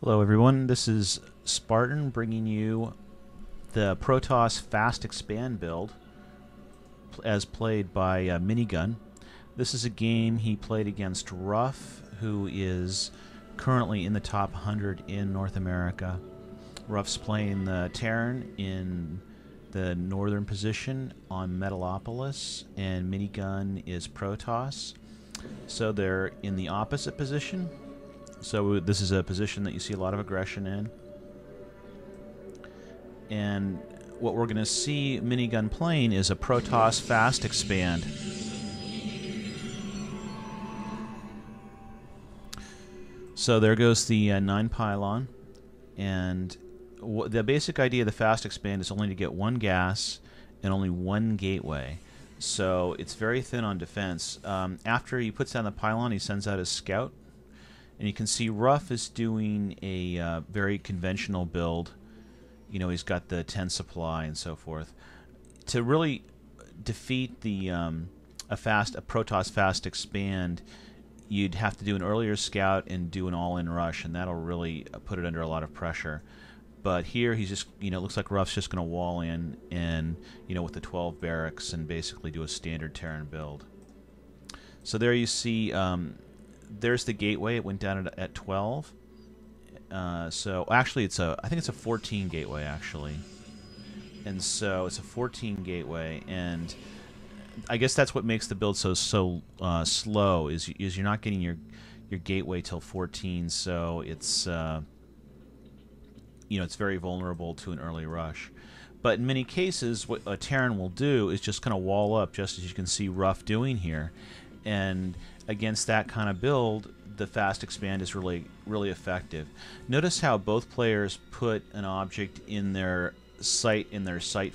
Hello everyone, this is Spartan bringing you the Protoss Fast Expand build as played by Minigun. This is a game he played against RuFF, who is currently in the top 100 in North America. RuFF's playing the Terran in the northern position on Metalopolis, and Minigun is Protoss. So they're in the opposite position. So this is a position that you see a lot of aggression in. And what we're going to see Minigun playing is a Protoss Fast Expand. So there goes the 9 pylon. And the basic idea of the Fast Expand is only to get one gas and only one gateway. So it's very thin on defense. After he puts down the pylon, he sends out his scout. And you can see RuFF is doing a very conventional build. You know, he's got the 10 supply and so forth. To really defeat the a Protoss Fast Expand, you'd have to do an earlier scout and do an all-in rush, and that'll really put it under a lot of pressure. But here he's just, you know, it looks like RuFF's just going to wall in and, you know, with the 12 barracks and basically do a standard Terran build. So there you see. There's the gateway. It went down at 12. So actually, I think it's a 14 gateway actually, and so it's a 14 gateway, and I guess that's what makes the build so slow. Is you're not getting your gateway till 14, so it's you know, it's very vulnerable to an early rush. But in many cases, what a Terran will do is just kind of wall up, just as you can see RuFF doing here. And against that kind of build, the Fast Expand is really effective. Notice how both players put an object in their sight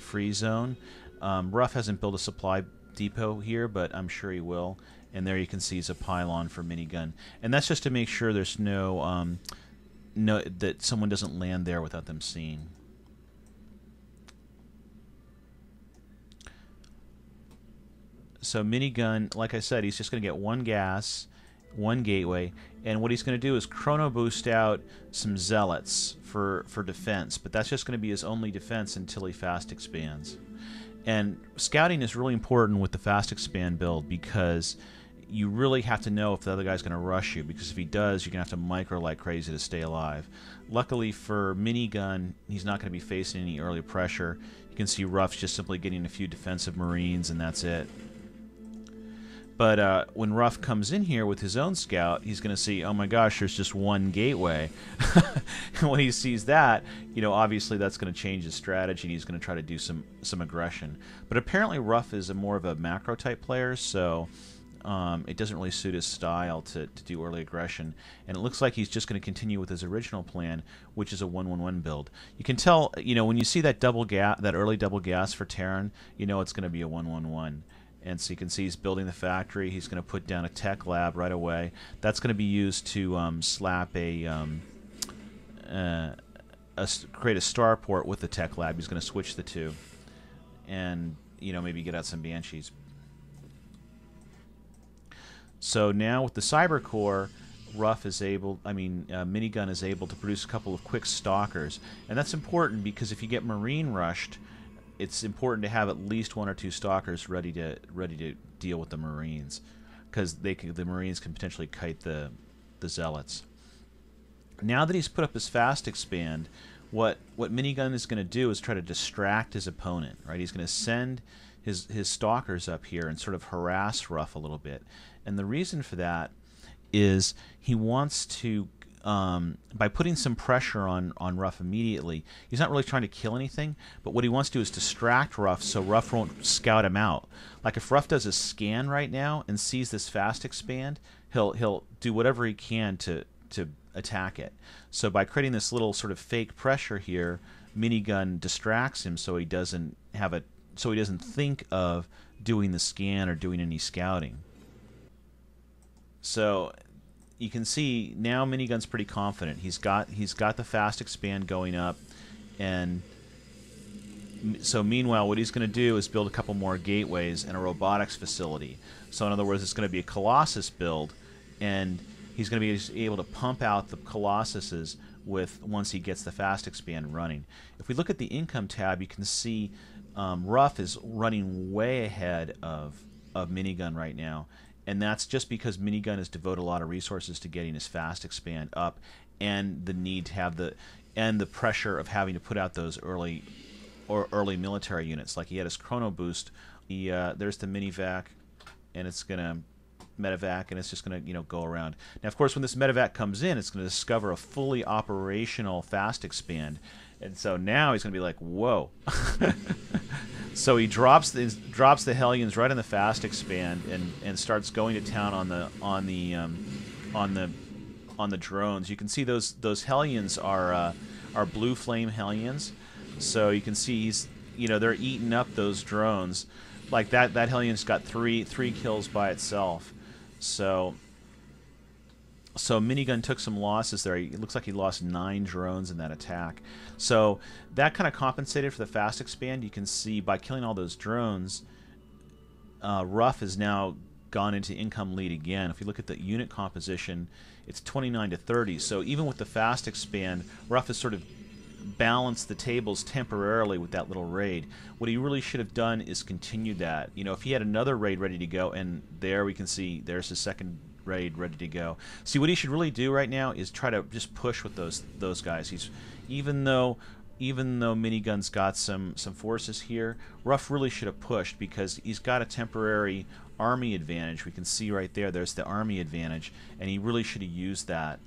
free zone. RuFF hasn't built a supply depot here, but I'm sure he will. And there you can see is a pylon for Minigun, and that's just to make sure there's no that someone doesn't land there without them seeing. So Minigun, like I said, he's just going to get one gas, one gateway, and what he's going to do is chrono boost out some zealots for defense, but that's just going to be his only defense until he fast expands. And scouting is really important with the fast expand build because you really have to know if the other guy's going to rush you, because if he does, you're going to have to micro like crazy to stay alive. Luckily for Minigun, he's not going to be facing any early pressure. You can see RuFF's just simply getting a few defensive Marines, and that's it. But when RuFF comes in here with his own scout, he's going to see, oh my gosh, there's just one gateway. And when he sees that, you know, obviously that's going to change his strategy, and he's going to try to do some aggression. But apparently RuFF is more of a macro type player, so it doesn't really suit his style to do early aggression. And it looks like he's just going to continue with his original plan, which is a 1-1-1 build. You can tell, you know, when you see that early double gas for Terran, you know it's going to be a 1-1-1. And so you can see he's building the factory. He's going to put down a tech lab right away. That's going to be used to slap create a starport with the tech lab. He's going to switch the two, and you know, maybe get out some banshees. So now with the cyber core, RuFF is able, Minigun is able to produce a couple of quick stalkers, and that's important because if you get marine rushed, it's important to have at least 1 or 2 stalkers ready to deal with the Marines, because the Marines can potentially kite the zealots. Now that he's put up his fast expand, what Minigun is going to do is try to distract his opponent. Right, he's going to send his stalkers up here and sort of harass RuFF a little bit, and the reason for that is he wants to. By putting some pressure on RuFF immediately, he's not really trying to kill anything, but what he wants to do is distract RuFF so RuFF won't scout him out. Like if RuFF does a scan right now and sees this fast expand, he'll do whatever he can to attack it. So by creating this little sort of fake pressure here, Minigun distracts him so he doesn't think of doing the scan or doing any scouting. So you can see now Minigun's pretty confident. He's got the fast expand going up, and so meanwhile what he's going to do is build a couple more gateways and a robotics facility. So in other words, it's going to be a colossus build, and he's going to be able to pump out the colossuses with once he gets the fast expand running. If we look at the income tab, you can see RuFF is running way ahead of Minigun right now, and that's just because Minigun has devoted a lot of resources to getting his fast expand up, and the need to have the pressure of having to put out those early military units. Like he had his chrono boost. There's the minivac, and it's gonna medevac, and it's just gonna go around. Now, of course, when this medevac comes in, it's gonna discover a fully operational fast expand, and so now he's gonna be like, whoa. So he drops the hellions right in the fast expand and starts going to town on the drones. You can see those hellions are blue flame hellions. So you can see they're eating up those drones. Like that hellion's got three kills by itself. So Minigun took some losses there. It looks like he lost 9 drones in that attack. So that kind of compensated for the fast expand. You can see by killing all those drones, RuFF has now gone into income lead again. If you look at the unit composition, it's 29 to 30. So even with the fast expand, RuFF has sort of balanced the tables temporarily with that little raid. What he really should have done is continued that. If he had another raid ready to go, and there we can see there's his second raid ready to go. See, what he should really do right now is try to just push with those guys. Even though Minigun's got some forces here, RuFF really should have pushed because he's got a temporary army advantage. We can see right there's the army advantage, and he really should have used that.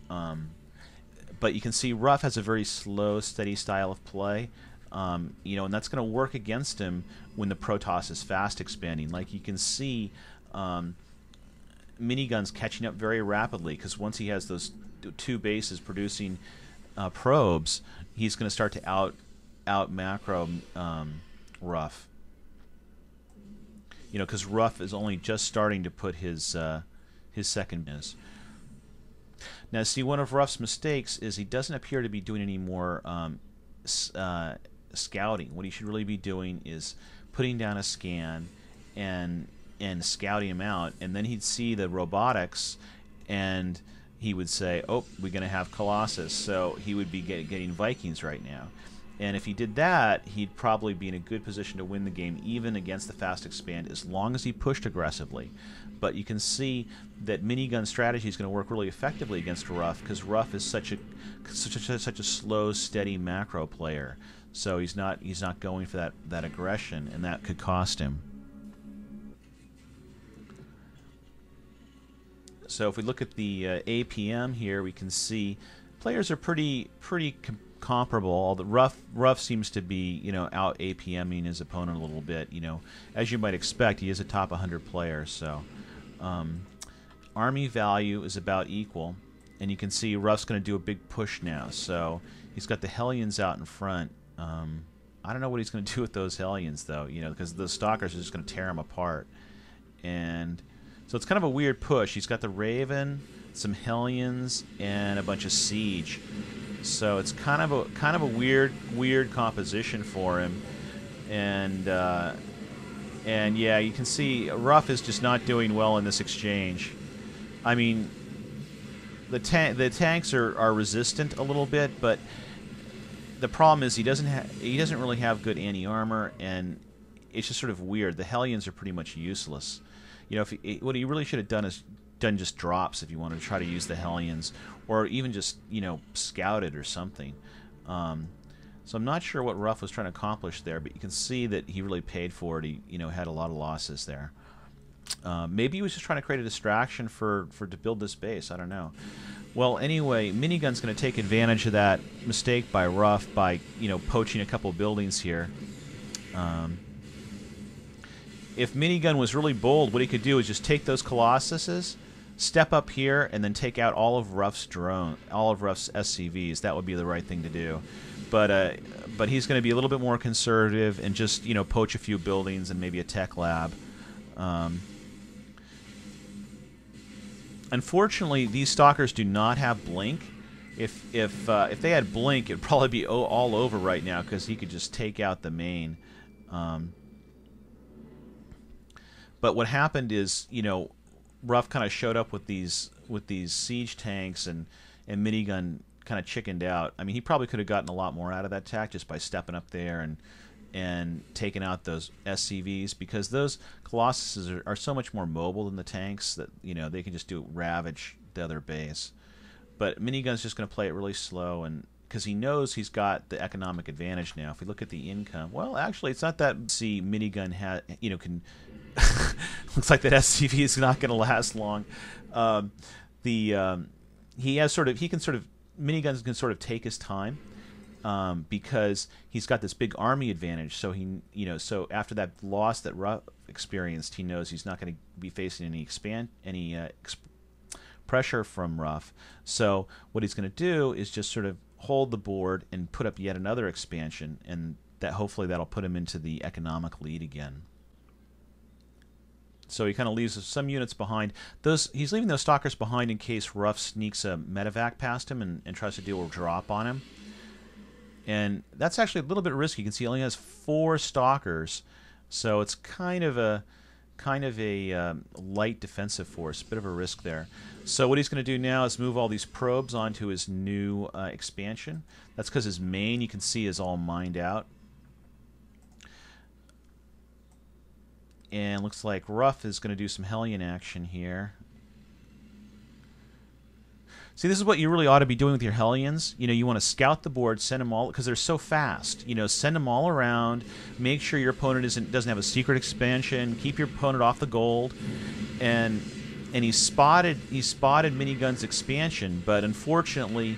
But you can see RuFF has a very slow, steady style of play, and that's going to work against him when the Protoss is fast expanding. Like you can see, Minigun's catching up very rapidly because once he has those 2 bases producing probes, he's going to start to out macro RuFF. Because RuFF is only just starting to put his second miss. Now, see, one of RuFF's mistakes is he doesn't appear to be doing any more scouting. What he should really be doing is putting down a scan and scouting him out, and then he'd see the robotics, and he would say, oh, we're going to have Colossus, so he would be getting Vikings right now. And if he did that, he'd probably be in a good position to win the game, even against the fast expand, as long as he pushed aggressively. But you can see that Minigun strategy is going to work really effectively against RuFF, because RuFF is such a slow, steady macro player. So he's not going for that aggression, and that could cost him. So if we look at the APM here, we can see players are pretty comparable. Although RuFF seems to be out APMing his opponent a little bit. As you might expect, he is a top 100 player. So army value is about equal, and you can see RuFF's going to do a big push now. So he's got the hellions out in front. I don't know what he's going to do with those hellions though. Because the stalkers are just going to tear him apart. And so it's kind of a weird push. He's got the Raven, some hellions, and a bunch of siege. So it's kind of a weird composition for him, and yeah, you can see RuFF is just not doing well in this exchange. I mean, the tanks are resistant a little bit, but the problem is he doesn't really have good anti-armor, and it's just sort of weird. The hellions are pretty much useless. What he really should have done is done just drops if you want to try to use the hellions, or even just scout it or something. So I'm not sure what RuFF was trying to accomplish there, but you can see that he really paid for it. He had a lot of losses there. Maybe he was just trying to create a distraction to build this base. I don't know. Well, anyway, Minigun's going to take advantage of that mistake by RuFF by poaching a couple buildings here. If Minigun was really bold, what he could do is just take those Colossuses, step up here, and then take out all of RuFF's SCVs. That would be the right thing to do. But he's going to be a little bit more conservative and just poach a few buildings and maybe a tech lab. Unfortunately, these stalkers do not have blink. If they had blink, it'd probably be all over right now because he could just take out the main. But what happened is, RuFF kind of showed up with these with these siege tanks, and Minigun kind of chickened out. I mean, he probably could have gotten a lot more out of that attack just by stepping up there and taking out those SCVs, because those colossuses are so much more mobile than the tanks that, you know, they can just ravage the other base. But Minigun's just going to play it really slow, and because he knows he's got the economic advantage now. If we look at the income, well, actually, it's not that. See, Minigun can looks like that SCV is not going to last long. He can sort of Miniguns can sort of take his time, because he's got this big army advantage. So so after that loss that RuFF experienced, he knows he's not going to be facing any pressure from RuFF. So what he's going to do is just sort of hold the board and put up yet another expansion, and that hopefully that'll put him into the economic lead again. So he kind of leaves some units behind. He's leaving those stalkers behind in case RuFF sneaks a medevac past him and tries to do a drop on him. And that's actually a little bit risky. You can see he only has 4 stalkers, so it's kind of a light defensive force, a bit of a risk there. So what he's going to do now is move all these probes onto his new expansion. That's because his main, you can see, is all mined out. And looks like RuFF is going to do some hellion action here. See, this is what you really ought to be doing with your hellions. You know, you want to scout the board, send them all, because they're so fast. You know, send them all around. Make sure your opponent doesn't have a secret expansion. Keep your opponent off the gold. And he spotted Minigun's expansion, but unfortunately,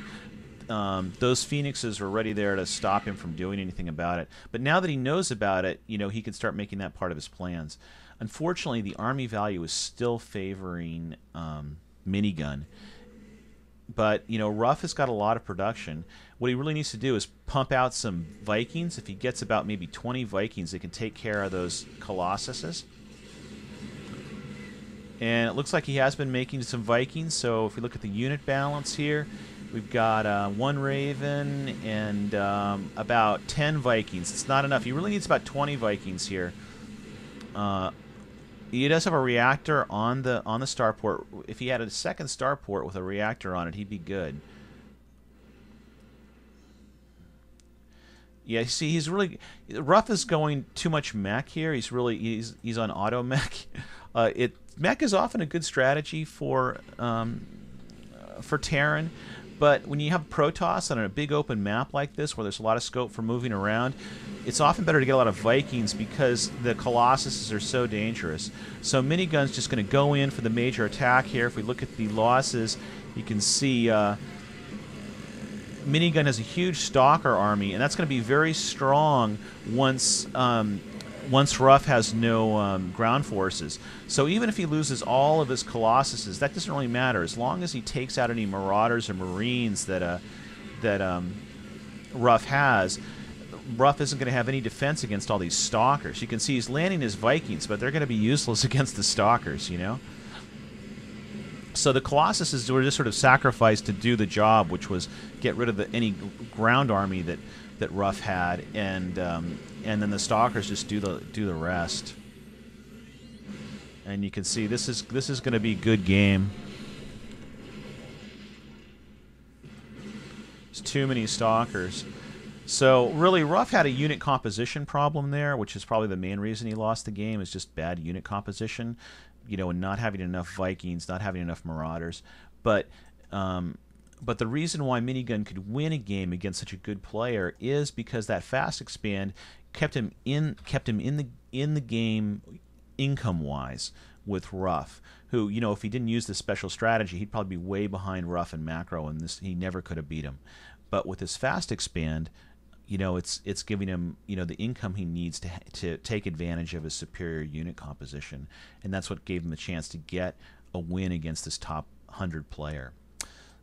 those phoenixes were already there to stop him from doing anything about it. But now that he knows about it, you know, he can start making that part of his plans. Unfortunately, the army value is still favoring Minigun. But, you know, RuFF has got a lot of production. What he really needs to do is pump out some Vikings. If he gets about maybe 20 Vikings, they can take care of those colossuses. And it looks like he has been making some Vikings. So if we look at the unit balance here, we've got 1 Raven and about 10 Vikings. It's not enough. He really needs about 20 Vikings here. He does have a reactor on the starport. If he had a second starport with a reactor on it, he'd be good. Yeah, see, he's really RuFF is going too much mech here. He's on auto mech. Mech is often a good strategy for Terran. But when you have Protoss on a big open map like this, where there's a lot of scope for moving around, it's often better to get a lot of Vikings because the colossuses are so dangerous. So Minigun's just going to go in for the major attack here. If we look at the losses, you can see Minigun has a huge stalker army, and that's going to be very strong once RuFF has no ground forces. So even if he loses all of his colossuses, that doesn't really matter. As long as he takes out any marauders or marines that RuFF has, RuFF isn't going to have any defense against all these stalkers. You can see he's landing his Vikings, but they're going to be useless against the stalkers, you know? So the colossuses were just sort of sacrificed to do the job, which was get rid of any ground army that RuFF had, and then the stalkers just do the rest. And you can see this is going to be a good game. There's too many stalkers. So really, RuFF had a unit composition problem there, which is probably the main reason he lost the game. Is just bad unit composition, you know, and not having enough Vikings, not having enough marauders. But the reason why Minigun could win a game against such a good player is because that fast expand kept him in the game income-wise with RuFF, who, you know, if he didn't use this special strategy, he'd probably be way behind RuFF and macro, and he never could have beat him. But with his fast expand, you know, it's giving him, you know, the income he needs to take advantage of his superior unit composition, and that's what gave him a chance to get a win against this top 100 player.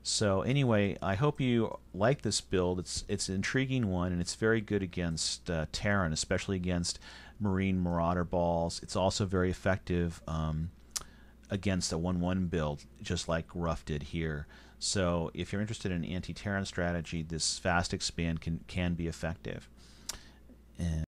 So anyway, I hope you like this build. It's an intriguing one, and it's very good against Terran, especially against Marine Marauder balls. It's also very effective against a 1-1 build, just like RuFF did here. So if you're interested in an anti-Terran strategy, this fast expand can be effective. And